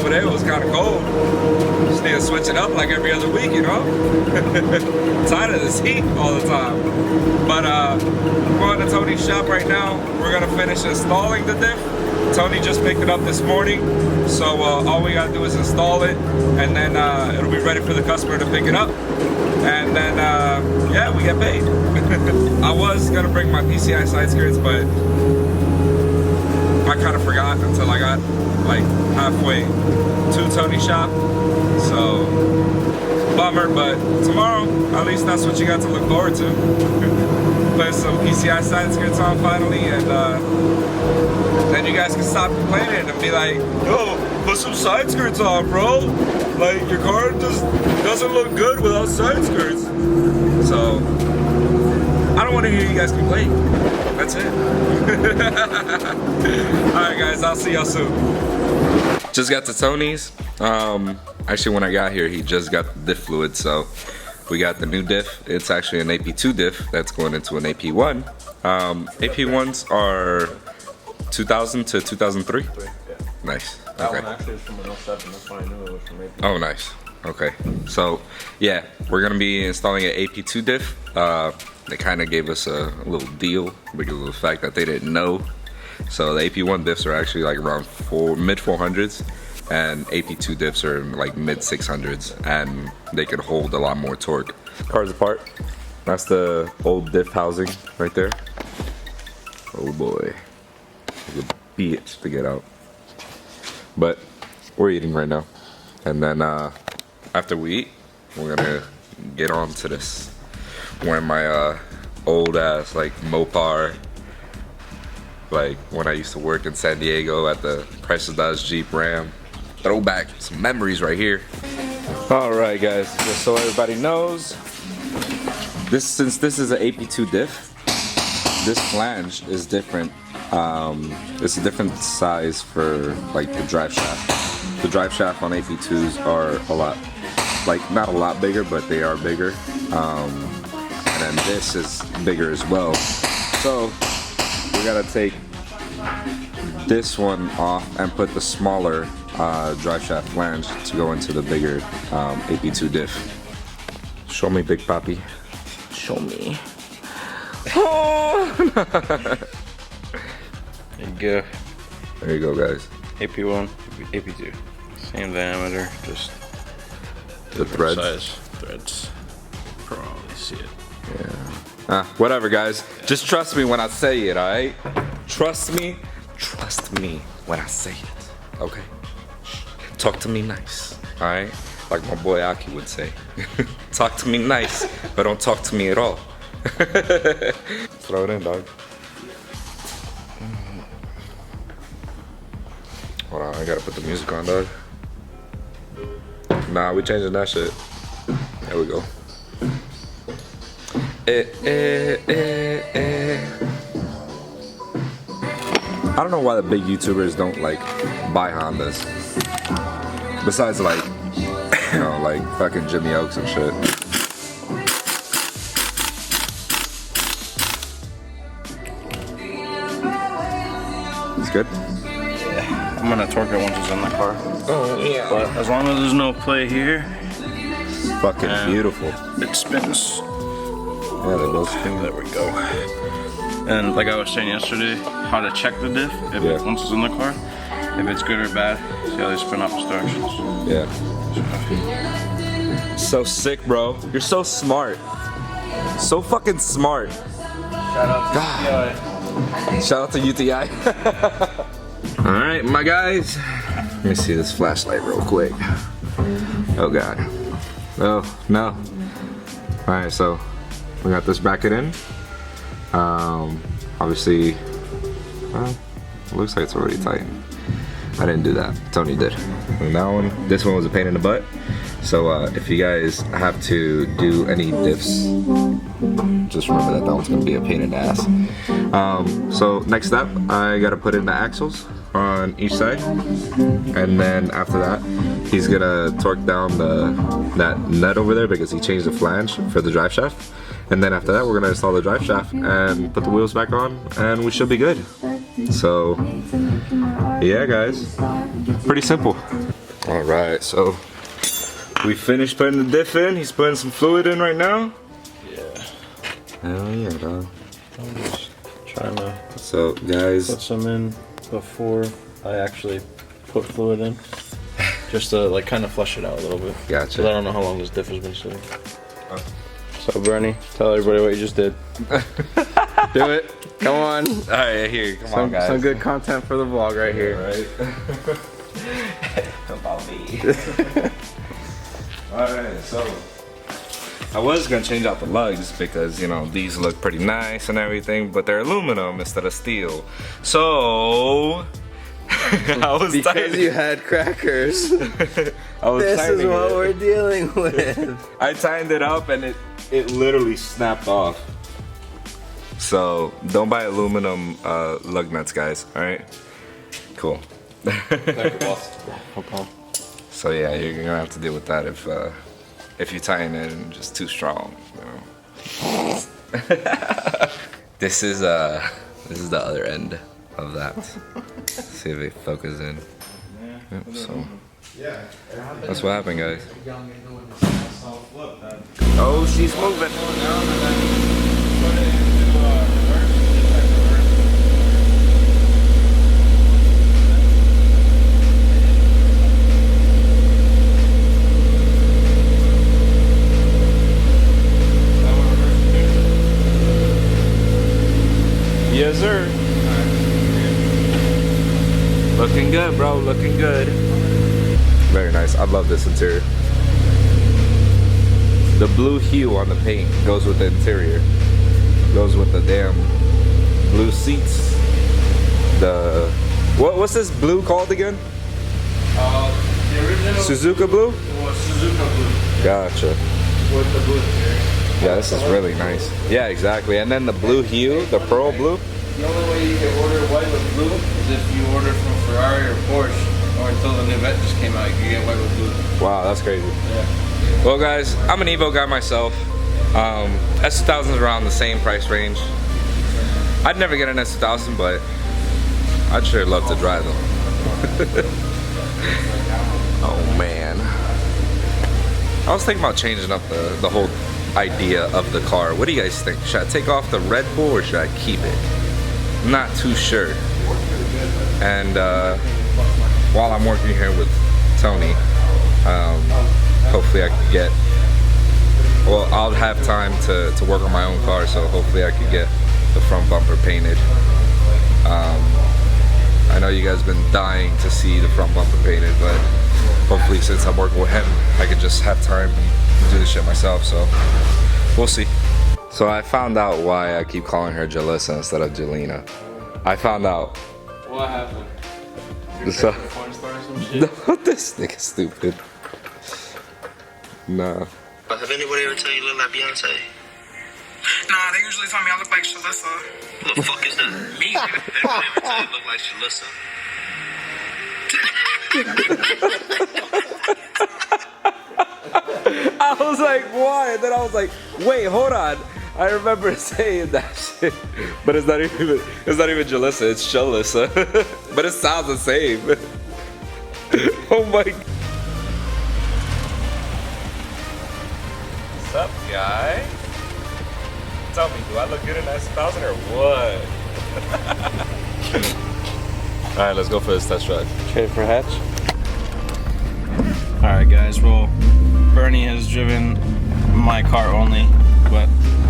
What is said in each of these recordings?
over there, it was kind of cold. Just need to switch it up like every other week, you know? Tired of this heat all the time. But I'm going to Tony's shop right now. We're gonna finish installing the diff. Tony just picked it up this morning, so all we gotta do is install it, and then it'll be ready for the customer to pick it up. And then, yeah, we get paid. I was gonna bring my PCI side skirts, but I kind of forgot until I got like halfway to Tony's shop. So, bummer, but tomorrow, at least that's what you got to look forward to. Put some PCI side skirts on finally, and then you guys can stop complaining and be like, yo, put some side skirts on, bro. Like, your car just doesn't look good without side skirts. So, I don't want to hear you guys complain. That's it. Alright guys, I'll see y'all soon. Just got to Tony's. Actually when I got here, he just got the diff fluid, so we got the new diff. It's actually an AP2 diff that's going into an AP1. AP1s are 2000 to 2003? Yeah. Nice. That okay. one actually is from an 07, that's why I knew it was from AP. Oh, nice. Okay. So, yeah, we're going to be installing an AP2 diff. They kind of gave us a little deal because of the fact that they didn't know. So the AP1 diffs are actually like around mid 400s, and AP2 diffs are like mid 600s, and they can hold a lot more torque. Cars apart. That's the old diff housing right there. Oh boy, it's a bitch to get out. But we're eating right now, and then after we eat, we're gonna get on to this. Wearing my old ass like Mopar, like when I used to work in San Diego at the Chrysler Dodge Jeep Ram. Throwback, some memories right here. All right guys, just so everybody knows, since this is an AP2 diff, this flange is different. It's a different size for like the drive shaft. The drive shaft on AP2s are a lot, like not a lot bigger, but they are bigger. And then this is bigger as well. So we gotta take this one off and put the smaller drive shaft flange to go into the bigger AP2 diff. Show me, Big Papi. Show me. Oh. There you go. There you go, guys. AP1, AP2. Same diameter, just the threads. Size threads. Probably see it. Yeah. Whatever, guys. Just trust me when I say it, alright? Trust me when I say it. Okay? Talk to me nice, alright? Like my boy Aki would say. Talk to me nice, but don't talk to me at all. Throw it in, dog. Hold on, I gotta put the music on, dog. Nah, we changing that shit. There we go. I don't know why the big YouTubers don't like buy Hondas. Besides like, you know, like fucking Jimmy Oaks and shit. It's good? Yeah, I'm gonna torque it once it's in the car. Oh yeah. But as long as there's no play here, fucking beautiful. It spins. Yeah, they both spin. There we go. And like I was saying yesterday, how to check the diff once it's in the car, if it's good or bad. See how they spin opposite directions. Yeah. So sick, bro. You're so smart. So fucking smart. Shout out to UTI. Shout out to UTI. All right, my guys. Let me see this flashlight real quick. Oh God. Oh no. All right, so we got this bracket in. Obviously, well, it looks like it's already tight. I didn't do that. Tony did. And that one, this one was a pain in the butt. So if you guys have to do any diffs, just remember that one's gonna be a pain in the ass. So next up, I gotta put in the axles on each side, and then after that, he's gonna torque down that nut over there because he changed the flange for the drive shaft. And then after that, we're gonna install the drive shaft and put the wheels back on, and we should be good. So, yeah, guys, pretty simple. All right, so we finished putting the diff in. He's putting some fluid in right now. Yeah. Hell yeah, dog. I'm just trying to So, guys, put some in before I actually put fluid in. Just to like kind of flush it out a little bit. Gotcha. Because I don't know how long this diff has been sitting. So Bernie, tell everybody what you just did. Do it. Come on. all right, here, come on, guys. Some good content for the vlog right here. Right. About me. Alright, so I was gonna change out the lugs because, you know, these look pretty nice and everything, but they're aluminum instead of steel. So I was Because tightening- you had crackers. I was This is tightening what it. we're dealing with. I tightened it up and it literally snapped off. So don't buy aluminum lug nuts, guys. Alright? Cool. Thank you, boss. No problem. So yeah, you're gonna have to deal with that if you tighten it and just too strong, you know. This is the other end of that. See if it focuses in. Yep, so that's what happened, guys. Oh, she's moving. Yes, sir. Looking good, bro. Looking good. Very nice. I love this interior. The blue hue on the paint goes with the interior. Goes with the damn blue seats. The what's this blue called again? The original Suzuka blue? was Suzuka blue. Gotcha. With the blue interior. Yeah, this is really nice. Yeah, exactly. And then the blue hue, the pearl blue. The only way you can order white with blue is if you order from Ferrari or Porsche, or until the new Vet just came out, you can get white with blue. Wow, that's crazy. Yeah. Well, guys, I'm an Evo guy myself. S2000 is around the same price range. I'd never get an S2000, but I'd sure love to drive them. Oh man, I was thinking about changing up the whole idea of the car. What do you guys think? Should I take off the Red Bull or should I keep it? I'm not too sure. And while I'm working here with Tony, hopefully I could get, well, I'll have time to work on my own car, so hopefully I could get the front bumper painted. I know you guys have been dying to see the front bumper painted, but hopefully since I'm working with him, I could just have time and do this shit myself, so we'll see. So I found out why I keep calling her Jalissa instead of Jelena. I found out. What happened? So, Porn star or some shit? no, this nigga's stupid. Nah. Have anybody ever tell you you look like Beyonce? Nah, they usually tell me I look like Shalissa. Who the fuck is that? Me? Anybody ever tell you you look like Shalissa? I was like, why? And then I was like, wait, hold on. I remember saying that shit, but it's not even Jalissa, it's Shalissa. But it sounds the same. Oh my. What's up, guy? Tell me, do I look good in S1000 or what? All right, let's go for this test drive. Okay, for hatch. Alright guys, well, Bernie has driven my car only, but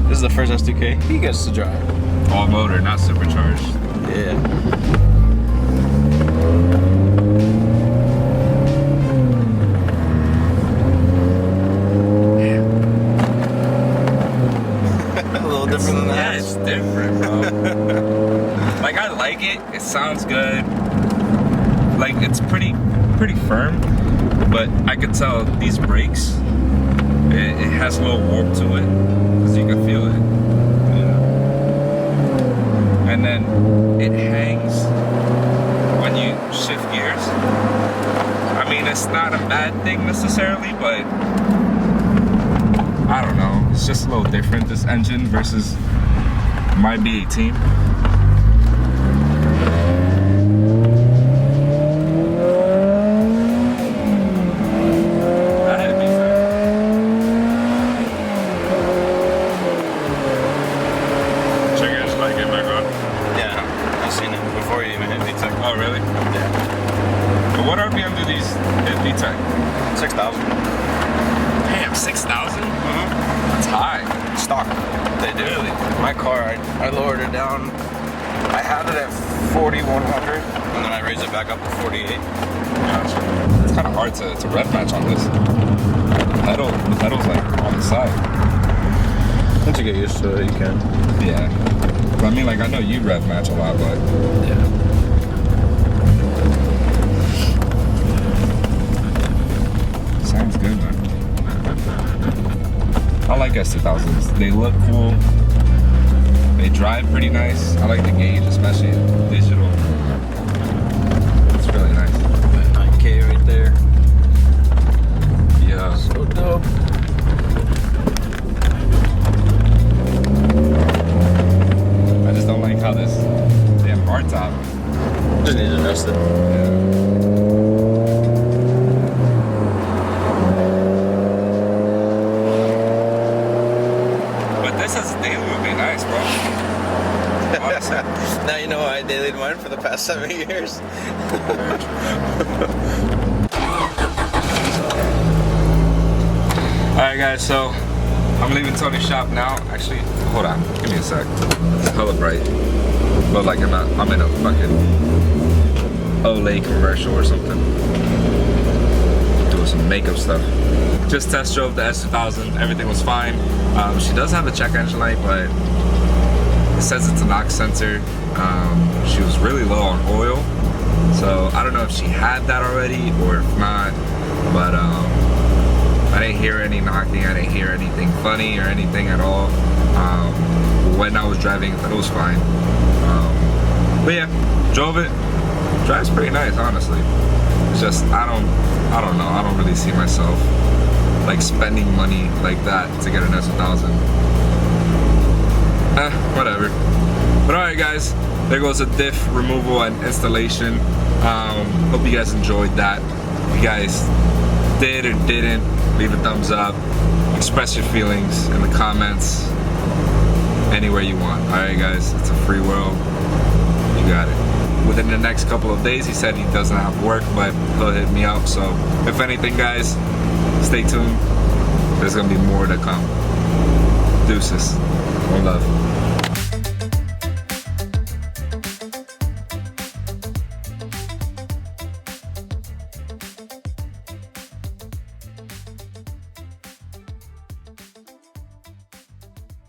this is the first S2K he gets to drive. All motor, not supercharged. Yeah. A little different than that. Yeah, it's different, bro. Like, I like it. It sounds good. Like, it's pretty firm, but I could tell these brakes, it has a little warp to it, because you can feel it. Yeah. And then it hangs when you shift gears. I mean, it's not a bad thing necessarily, but I don't know. It's just a little different, this engine versus my B18. check? 6,000. Damn, 6,000? That's high. Stock. They do. Really? My car, I lowered it down. I had it at 4,100, and then I raised it back up to 48. Gotcha. It's kind of hard to rev match on this. The pedal's like on the side. Once you get used to it, you can. Yeah. But I mean, like, I know you rev match a lot, but Yeah. sounds good, man. I like S2000s. They look cool. They drive pretty nice. I like the gauge, especially digital. It's really nice. 9K right there. Yeah. So dope. I just don't like how this damn hard top. Just need to adjust it. But this as a daily would be nice, bro. Honestly. Now you know why I dailied mine for the past 7 years. Alright guys, so I'm leaving Tony's shop now. Actually, hold on, give me a sec. It's hella bright. But like I'm in a fucking Olay commercial or something. Doing some makeup stuff. Just test drove the S2000, everything was fine. She does have a check engine light, but it says it's a knock sensor. She was really low on oil. So I don't know if she had that already or if not, but I didn't hear any knocking, I didn't hear anything funny or anything at all. When I was driving, it was fine. But yeah, drove it. Drives pretty nice, honestly. It's just, I don't know, I don't really see myself like spending money like that to get an S1000. Whatever. But alright guys, there goes the diff removal and installation. Hope you guys enjoyed that. If you guys did or didn't, leave a thumbs up. Express your feelings in the comments. Anywhere you want. Alright guys, it's a free world. You got it. Within the next couple of days, he said he doesn't have work, but he'll hit me up. So if anything guys, stay tuned. There's gonna be more to come. Deuces. One love.